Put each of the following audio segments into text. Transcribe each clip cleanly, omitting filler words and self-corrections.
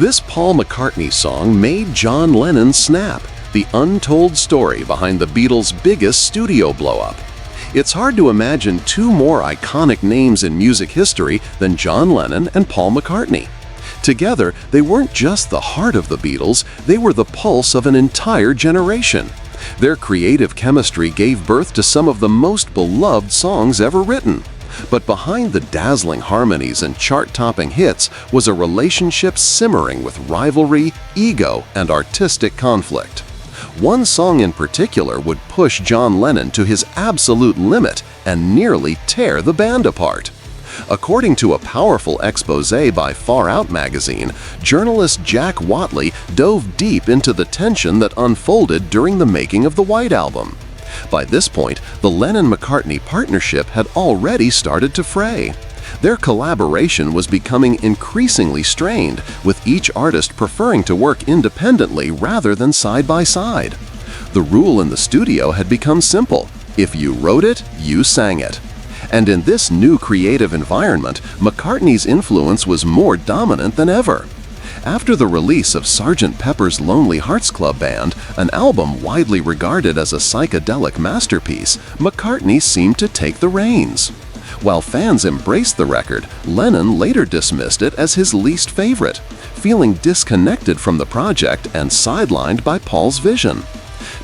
This Paul McCartney song made John Lennon snap, the untold story behind the Beatles' biggest studio blow-up. It's hard to imagine two more iconic names in music history than John Lennon and Paul McCartney. Together, they weren't just the heart of the Beatles, they were the pulse of an entire generation. Their creative chemistry gave birth to some of the most beloved songs ever written. But behind the dazzling harmonies and chart-topping hits was a relationship simmering with rivalry, ego, and artistic conflict. One song in particular would push John Lennon to his absolute limit and nearly tear the band apart. According to a powerful exposé by Far Out magazine, journalist Jack Whatley dove deep into the tension that unfolded during the making of the White Album. By this point, the Lennon-McCartney partnership had already started to fray. Their collaboration was becoming increasingly strained, with each artist preferring to work independently rather than side by side. The rule in the studio had become simple: if you wrote it, you sang it. And in this new creative environment, McCartney's influence was more dominant than ever. After the release of Sgt. Pepper's Lonely Hearts Club Band, an album widely regarded as a psychedelic masterpiece, McCartney seemed to take the reins. While fans embraced the record, Lennon later dismissed it as his least favorite, feeling disconnected from the project and sidelined by Paul's vision.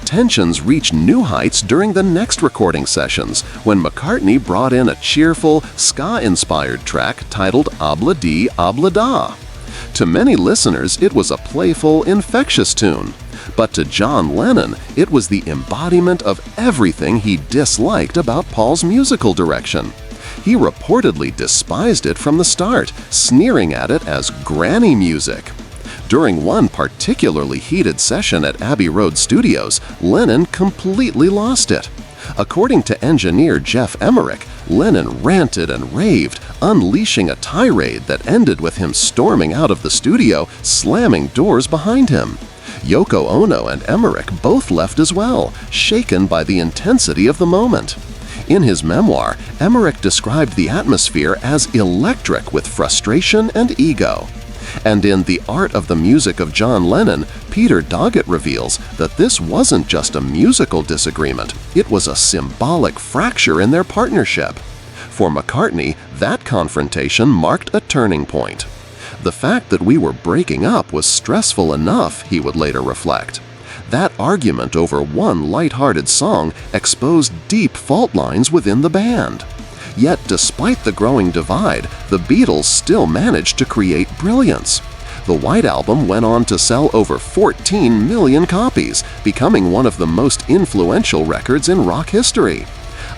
Tensions reached new heights during the next recording sessions, when McCartney brought in a cheerful, ska-inspired track titled Obla Dee Obla Da. To many listeners, it was a playful, infectious tune. But to John Lennon, it was the embodiment of everything he disliked about Paul's musical direction. He reportedly despised it from the start, sneering at it as granny music. During one particularly heated session at Abbey Road Studios, Lennon completely lost it. According to engineer Geoff Emerick, Lennon ranted and raved, unleashing a tirade that ended with him storming out of the studio, slamming doors behind him. Yoko Ono and Emerick both left as well, shaken by the intensity of the moment. In his memoir, Emerick described the atmosphere as electric with frustration and ego. And in The Art of the Music of John Lennon, Peter Doggett reveals that this wasn't just a musical disagreement, it was a symbolic fracture in their partnership. For McCartney, that confrontation marked a turning point. The fact that we were breaking up was stressful enough, he would later reflect. That argument over one light-hearted song exposed deep fault lines within the band. Yet, despite the growing divide, the Beatles still managed to create brilliance. The White Album went on to sell over 14 million copies, becoming one of the most influential records in rock history.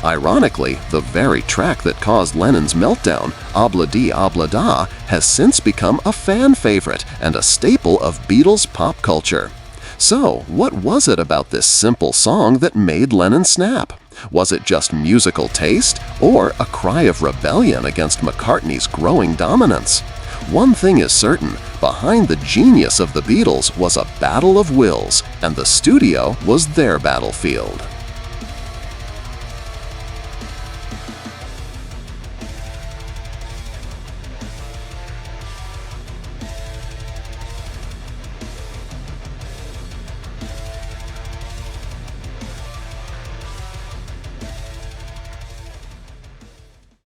Ironically, the very track that caused Lennon's meltdown, Obla Dee Obla Da, has since become a fan favorite and a staple of Beatles pop culture. So, what was it about this simple song that made Lennon snap? Was it just musical taste, or a cry of rebellion against McCartney's growing dominance? One thing is certain, behind the genius of the Beatles was a battle of wills, and the studio was their battlefield.